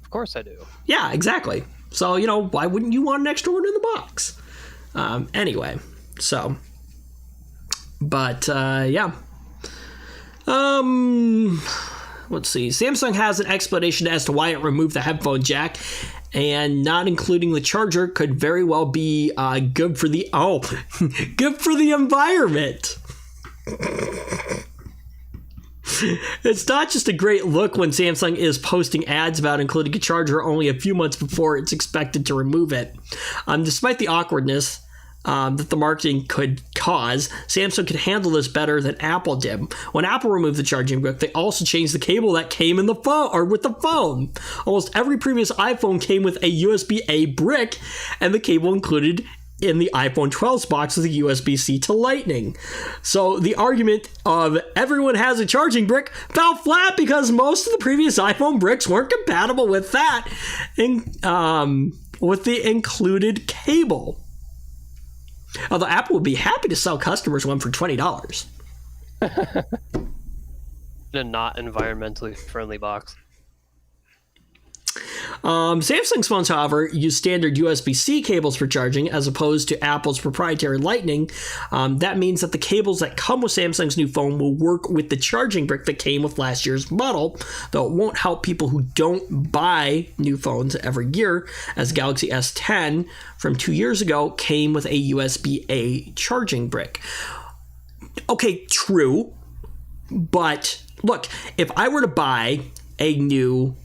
S2: Of course I do.
S1: Yeah, exactly. So, why wouldn't you want an extra one in the box? Anyway, so. But, yeah. Let's see. Samsung has an explanation as to why it removed the headphone jack, and not including the charger could very well be good for the good for the environment. It's not just a great look when Samsung is posting ads about including a charger only a few months before it's expected to remove it. Despite the awkwardness that the marketing could cause, Samsung could handle this better than Apple did. When Apple removed the charging brick, they also changed the cable that came in the phone or with the phone. Almost every previous iPhone came with a USB-A brick, and the cable included in the iPhone 12's box was a USB-C to Lightning. So the argument of everyone has a charging brick fell flat because most of the previous iPhone bricks weren't compatible with that, with the included cable. Although Apple would be happy to sell customers one for $20.
S2: In a not environmentally friendly box.
S1: Samsung's phones, however, use standard USB-C cables for charging as opposed to Apple's proprietary Lightning. That means that the cables that come with Samsung's new phone will work with the charging brick that came with last year's model, though it won't help people who don't buy new phones every year, as Galaxy S10 from 2 years ago came with a USB-A charging brick. Okay, true, but look, if I were to buy a new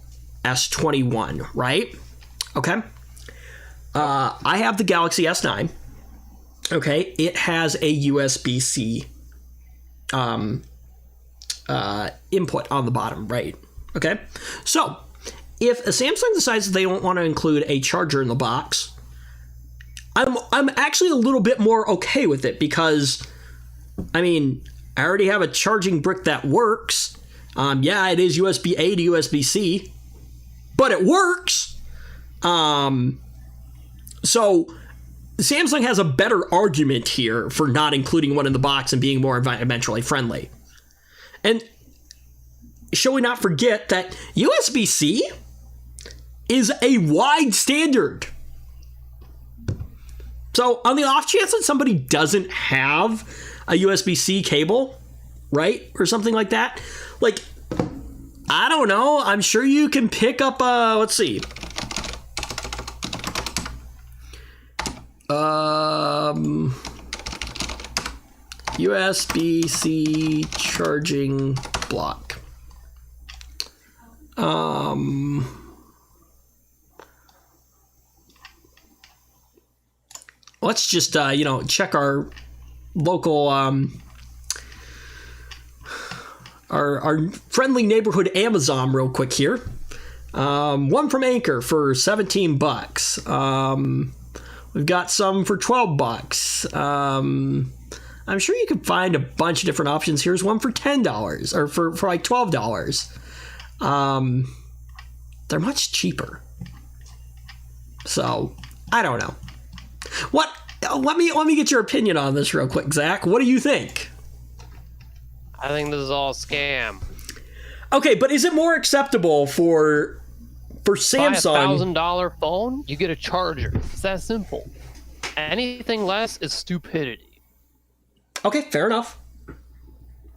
S1: S21, right? Okay. I have the Galaxy S9. Okay. It has a USB-C input on the bottom, right? Okay. So if a Samsung decides that they don't want to include a charger in the box, I'm actually a little bit more okay with it because, I mean, I already have a charging brick that works. Yeah, it is USB-A to USB-C, but it works. So Samsung has a better argument here for not including one in the box and being more environmentally friendly. And shall we not forget that USB-C is a wide standard. So on the off chance that somebody doesn't have a USB-C cable, right, or something like that, like, I don't know. I'm sure you can pick up let's see. USB-C charging block. Let's just check our local our friendly neighborhood Amazon real quick here. One from Anchor for $17. We've got some for $12. I'm sure you can find a bunch of different options. Here's one for $10 or for like $12. They're much cheaper. So I don't know. What? Let me get your opinion on this real quick, Zach. What do you think?
S2: I think this is all a scam.
S1: Okay, but is it more acceptable for Samsung?
S2: Buy a $1,000 phone, you get a charger. It's that simple. Anything less is stupidity.
S1: Okay, fair enough.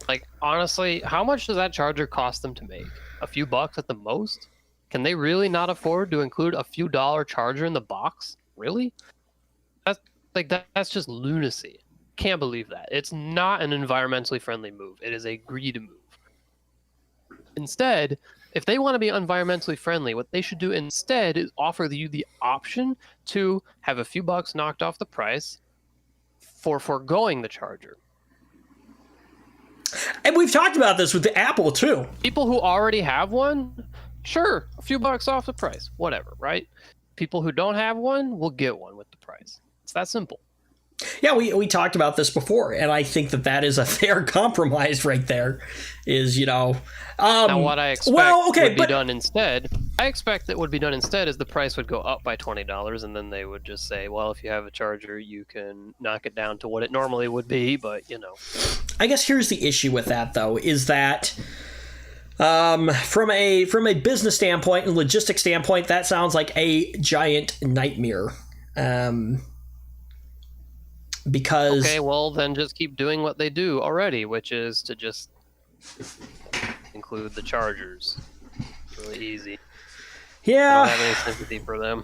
S2: Like, honestly, how much does that charger cost them to make? A few bucks at the most? Can they really not afford to include a few dollar charger in the box? Really? That's just lunacy. Can't believe that. It's not an environmentally friendly move. It is a greed move. Instead, if they want to be environmentally friendly, what they should do instead is offer you the option to have a few bucks knocked off the price for foregoing the charger.
S1: And we've talked about this with the Apple too.
S2: People who already have one, sure, a few bucks off the price, whatever, right? People who don't have one will get one with the price. It's that simple.
S1: Yeah, we talked about this before, and I think that is a fair compromise right there. Now
S2: what I expect would be done instead, is the price would go up by $20, and then they would just say, well, if you have a charger, you can knock it down to what it normally would be, but
S1: I guess here's the issue with that, though, is that From a business standpoint and logistics standpoint, that sounds like a giant nightmare. Because
S2: Okay, well then just keep doing what they do already, which is to just include the chargers. It's really easy. I
S1: yeah,
S2: don't have any sympathy for them.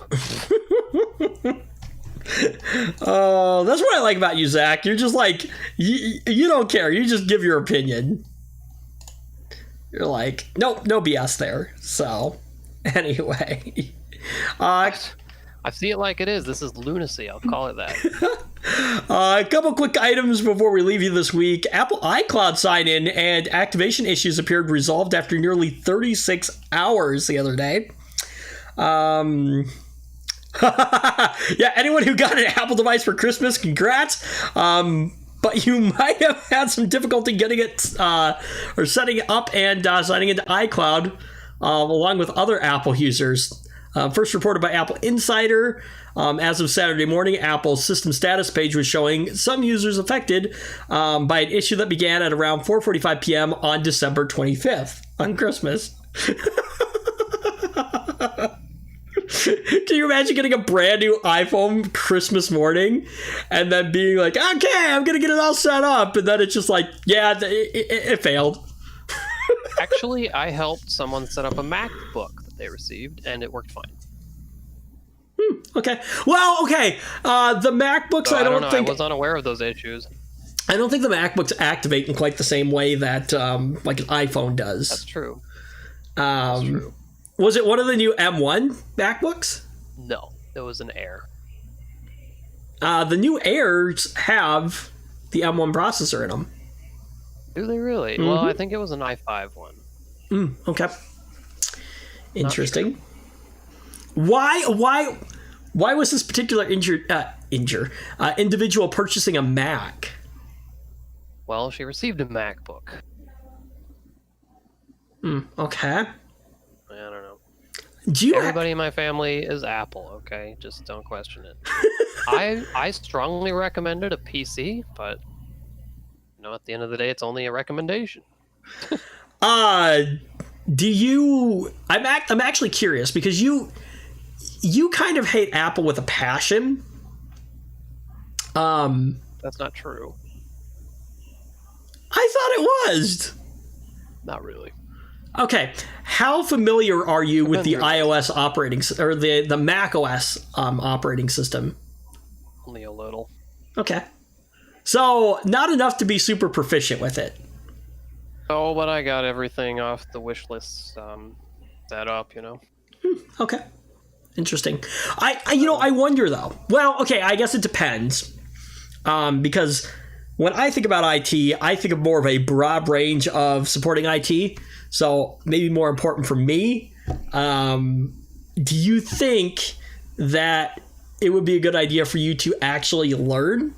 S1: oh, that's what I like about you, Zach. You're just like you don't care. You just give your opinion. You're like, nope, no BS there. So, anyway,
S2: I see it like it is. This is lunacy. I'll call it that.
S1: a couple quick items before we leave you this week. Apple iCloud sign-in and activation issues appeared resolved after nearly 36 hours the other day. Yeah, anyone who got an Apple device for Christmas, congrats. But you might have had some difficulty getting it or setting it up and signing into iCloud along with other Apple users. First reported by Apple Insider, as of Saturday morning, Apple's system status page was showing some users affected by an issue that began at around 4:45 p.m. on December 25th, on Christmas. Can you imagine getting a brand new iPhone Christmas morning and then being like, okay, I'm going to get it all set up. And then it's just like, yeah, it failed.
S2: Actually, I helped someone set up a MacBook that they received, and it worked fine.
S1: Okay. Well, okay. The MacBooks,
S2: So,
S1: I don't
S2: know.
S1: think...
S2: I was unaware of those issues.
S1: I don't think the MacBooks activate in quite the same way that like an iPhone does.
S2: That's true.
S1: That's true. Was it one of the new M1 MacBooks?
S2: No, it was an Air.
S1: The new Airs have the M1 processor in them.
S2: Do they really?
S1: Mm-hmm.
S2: Well, I think it was an i5 one.
S1: Okay. Interesting. Why was this particular individual purchasing a Mac?
S2: Well, she received a MacBook.
S1: Okay.
S2: I don't know.
S1: Do you
S2: Everybody in my family is Apple, okay? Just don't question it. I strongly recommended a PC, but at the end of the day, it's only a recommendation.
S1: do you? I'm actually curious because you kind of hate Apple with a passion.
S2: That's not true.
S1: I thought it was.
S2: Not really.
S1: Okay, how familiar are you with the iOS operating or the Mac OS operating system?
S2: Only a little.
S1: Okay, so not enough to be super proficient with it.
S2: Oh, but I got everything off the wish list set up.
S1: Okay, interesting. I wonder though. Well, okay, I guess it depends, because when I think about IT, I think of more of a broad range of supporting IT. So maybe more important for me. Do you think that it would be a good idea for you to actually learn,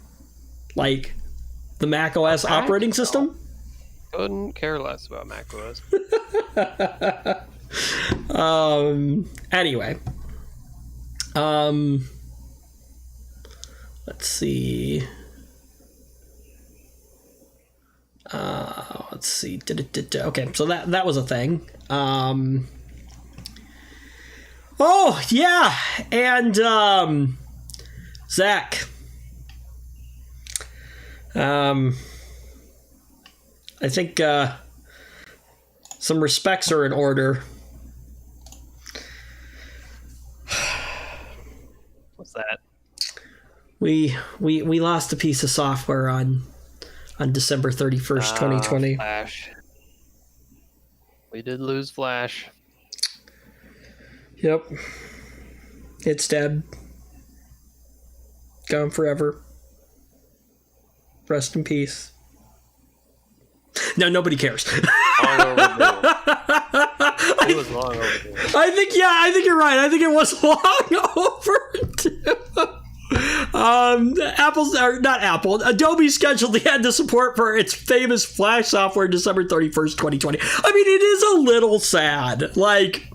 S1: like, the Mac OS operating system?
S2: Couldn't care less about Mac OS.
S1: Anyway. Let's see. Let's see. Okay, so that was a thing. Oh yeah, and Zach. I think some respects are in order.
S2: What's that?
S1: We lost a piece of software on December 31st, 2020.
S2: Flash. We did lose Flash.
S1: Yep. It's dead. Gone forever. Rest in peace. No, nobody cares.
S2: Long overdue. It was long overdue.
S1: I think you're right. I think it was long overdue. Adobe scheduled the end of support for its famous Flash software December 31st, 2020. I mean, it is a little sad. Like,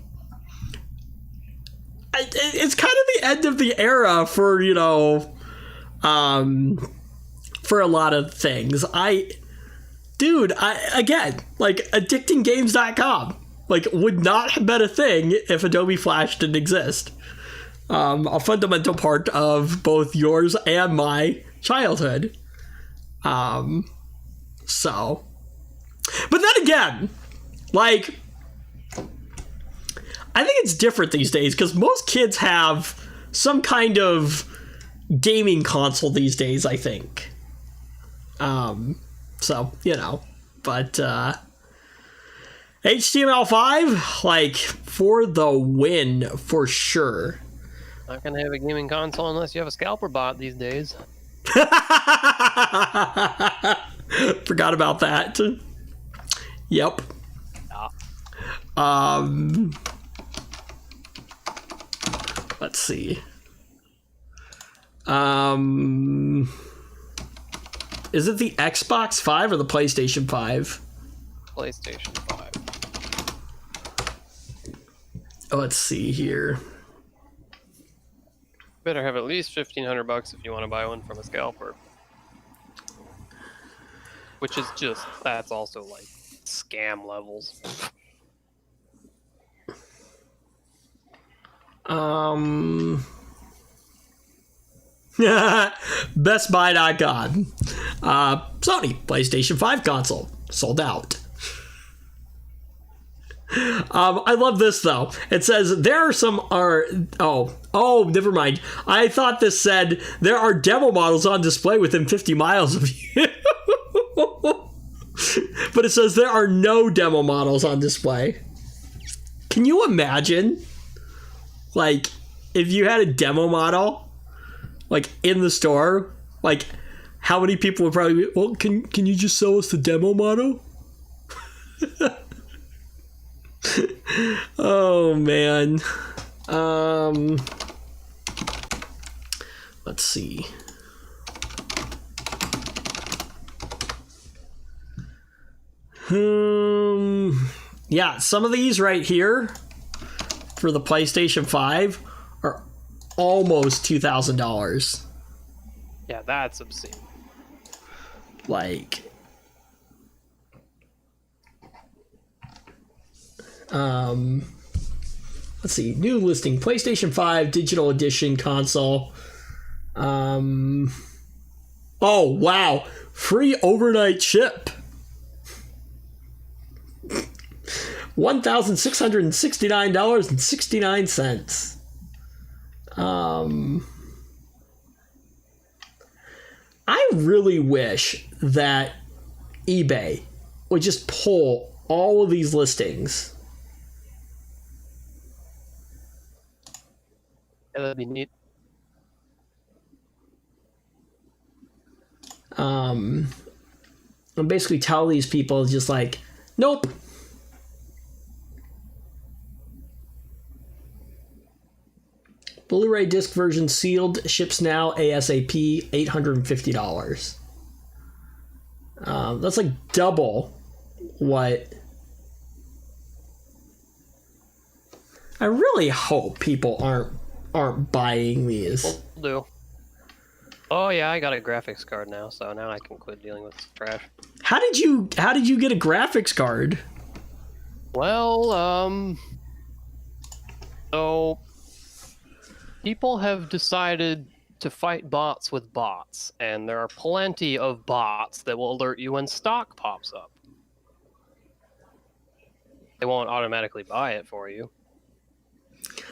S1: it's kind of the end of the era for, for a lot of things. Dude, again, like, addictinggames.com, like, would not have been a thing if Adobe Flash didn't exist. A fundamental part of both yours and my childhood. So, but then again, like, I think it's different these days because most kids have some kind of gaming console these days, I think. So, you know, but HTML5, like, for the win, for sure.
S2: Not gonna have a gaming console unless you have a scalper bot these days.
S1: Forgot about that. Yep.
S2: Yeah.
S1: Let's see. Is it the Xbox 5 or the PlayStation 5?
S2: PlayStation 5.
S1: Let's see here.
S2: Better have at least $1,500 if you want to buy one from a scalper. Which is just, that's also like scam levels.
S1: BestBuy.com. Sony PlayStation 5 console sold out. I love this though. It says there are some never mind. I thought this said there are demo models on display within 50 miles of you. But it says there are no demo models on display. Can you imagine, like, if you had a demo model, like, in the store, like, how many people would probably be, well, can you just sell us the demo model? Oh, man. Let's see. Yeah, some of these right here for the PlayStation 5 are almost $2,000.
S2: Yeah, that's obscene.
S1: Like, let's see, new listing, PlayStation 5 digital edition console. Oh wow, free overnight ship. $1,669.69. I really wish that eBay would just pull all of these listings.
S2: Yeah, that'd be neat.
S1: And basically tell these people just like, nope. Blu-ray disc version sealed, ships now, ASAP, $850. That's like double what. I really hope people aren't buying these.
S2: Will do. Oh yeah, I got a graphics card now, so now I can quit dealing with this trash.
S1: How did you get a graphics card?
S2: Well, so people have decided to fight bots with bots, and there are plenty of bots that will alert you when stock pops up. They won't automatically buy it for you.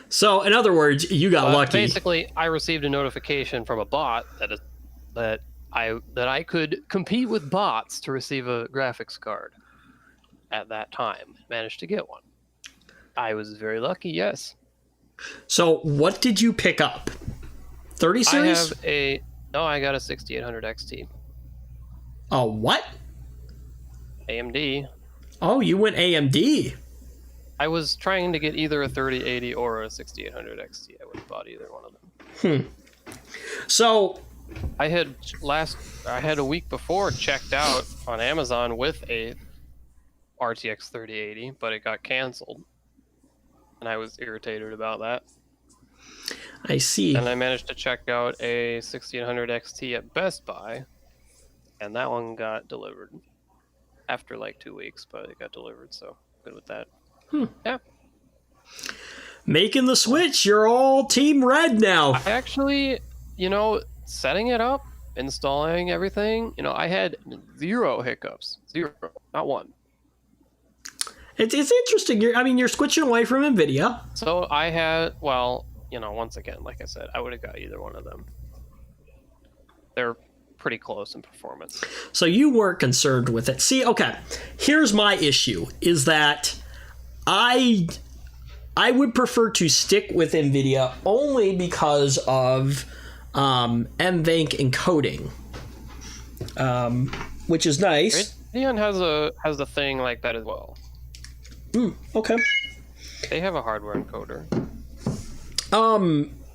S1: So, in other words, you got lucky.
S2: Basically, I received a notification from a bot that I could compete with bots to receive a graphics card. At that time, managed to get one. I was very lucky. Yes.
S1: So, what did you pick up? 30 series?
S2: I got a 6800 XT.
S1: A what?
S2: AMD.
S1: Oh, you went AMD.
S2: I was trying to get either a 3080 or a 6800 XT. I would have bought either one of them.
S1: So,
S2: I had a week before checked out on Amazon with a RTX 3080, but it got canceled. And I was irritated about that.
S1: I see.
S2: And I managed to check out a 1600 XT at Best Buy, and that one got delivered. after like 2 weeks, but it got delivered, so good with that. Yeah.
S1: Making the switch, you're all Team Red now.
S2: I actually, setting it up, installing everything, I had 0 hiccups. 0, not one.
S1: It's interesting. You're switching away from NVIDIA.
S2: So I had, once again, like I said, I would have got either one of them. They're pretty close in performance.
S1: So you weren't concerned with it. See, okay, here's my issue, is that I would prefer to stick with NVIDIA only because of NVENC encoding, which is nice.
S2: Radeon has a thing like that as well.
S1: Okay.
S2: They have a hardware encoder.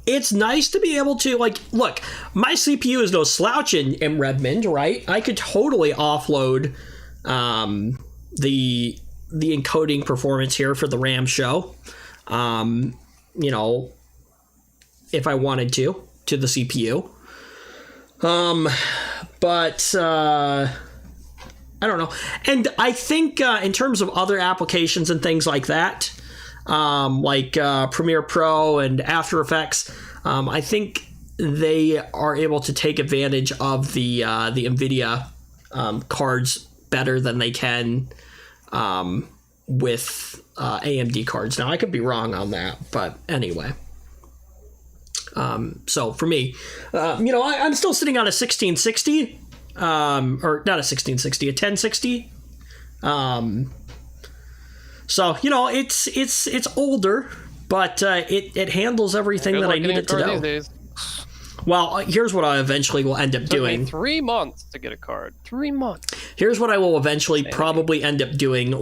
S1: It's nice to be able to, look, my CPU is no slouch in Redmond, right? I could totally offload the encoding performance here for the RAM show, if I wanted to the CPU. But I don't know. And I think in terms of other applications and things like that, like Premiere Pro and After Effects, I think they are able to take advantage of the NVIDIA cards better than they can with AMD cards. Now, I could be wrong on that, but anyway. So for me, I'm still sitting on a 1660, or not a 1660, a 1060. So it's older, but it handles everything that I need it to do. Well, here's what I eventually will end up doing.
S2: 3 months to get a card. 3 months.
S1: Here's what I will eventually probably end up doing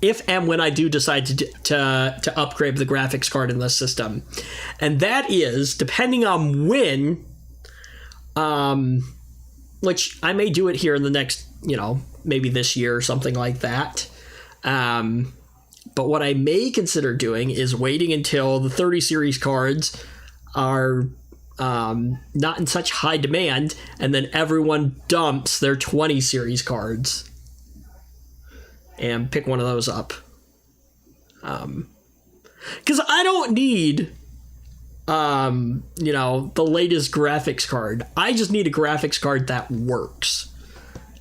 S1: if and when I do decide to upgrade the graphics card in this system, and that is depending on when, which I may do it here in the next, maybe this year or something like that. But what I may consider doing is waiting until the 30 series cards are not in such high demand, and then everyone dumps their 20 series cards and pick one of those up. Because I don't need, the latest graphics card. I just need a graphics card that works.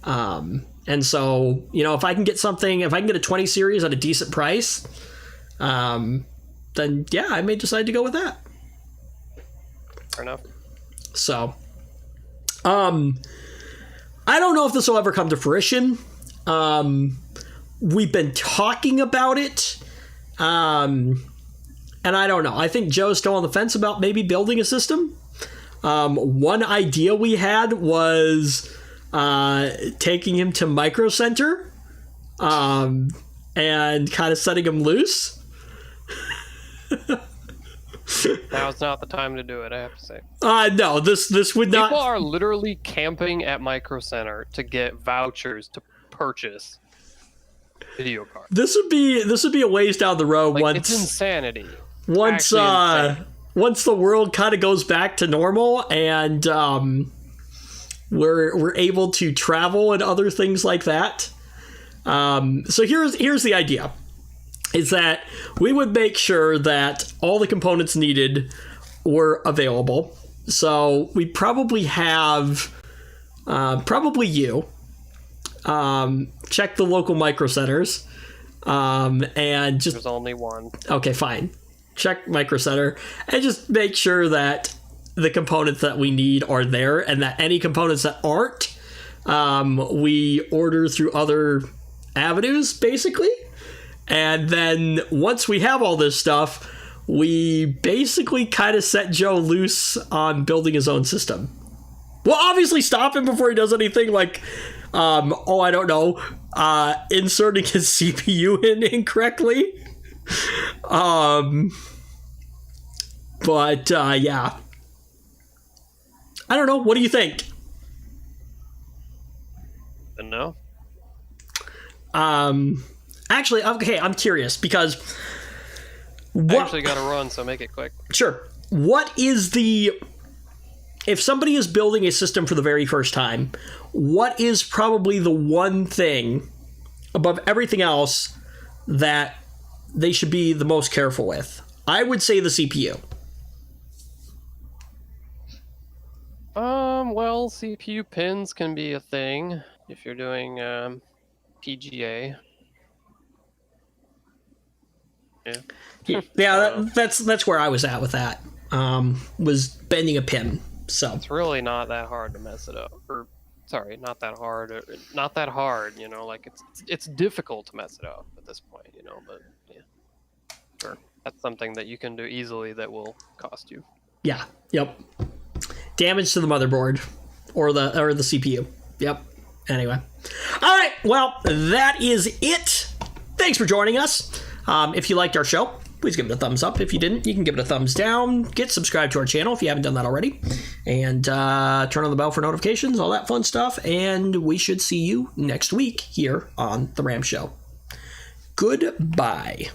S1: And so, if I can get a 20 series at a decent price, then yeah, I may decide to go with that.
S2: Fair enough.
S1: So, I don't know if this will ever come to fruition. We've been talking about it, and I don't know. I think Joe's still on the fence about maybe building a system. One idea we had was taking him to Micro Center, and kind of setting him loose.
S2: Now's not the time to do it, I have to say.
S1: No, this would not.
S2: People are literally camping at Micro Center to get vouchers to purchase video cards.
S1: This would be a ways down the road.
S2: It's insanity.
S1: Once the world kind of goes back to normal and we're able to travel and other things like that. So here's the idea. Is that we would make sure that all the components needed were available. So we probably have, you, check the local Micro Centers, and just...
S2: There's only one.
S1: Okay, fine. Check Micro Center, and just make sure that the components that we need are there, and that any components that aren't, we order through other avenues, basically. And then once we have all this stuff, we basically kind of set Joe loose on building his own system. We'll obviously stop him before he does anything like, I don't know, inserting his CPU in incorrectly. But yeah. I don't know. What do you think?
S2: No.
S1: Actually, okay, I'm curious because...
S2: I actually got to run, so make it quick.
S1: Sure. What is if somebody is building a system for the very first time, what is probably the one thing above everything else that they should be the most careful with? I would say the CPU.
S2: Well, CPU pins can be a thing if you're doing PGA.
S1: Yeah, that's where I was at with that. Was bending a pin. So
S2: it's really not that hard to mess it up. Or sorry, not that hard. Not that hard. You know, like it's difficult to mess it up at this point. You know, but yeah, sure, that's something that you can do easily that will cost you.
S1: Yeah. Yep. Damage to the motherboard or the CPU. Yep. Anyway. All right. Well, that is it. Thanks for joining us. If you liked our show, please give it a thumbs up. If you didn't, you can give it a thumbs down. Get subscribed to our channel if you haven't done that already. And turn on the bell for notifications, all that fun stuff. And we should see you next week here on The Ram Show. Goodbye.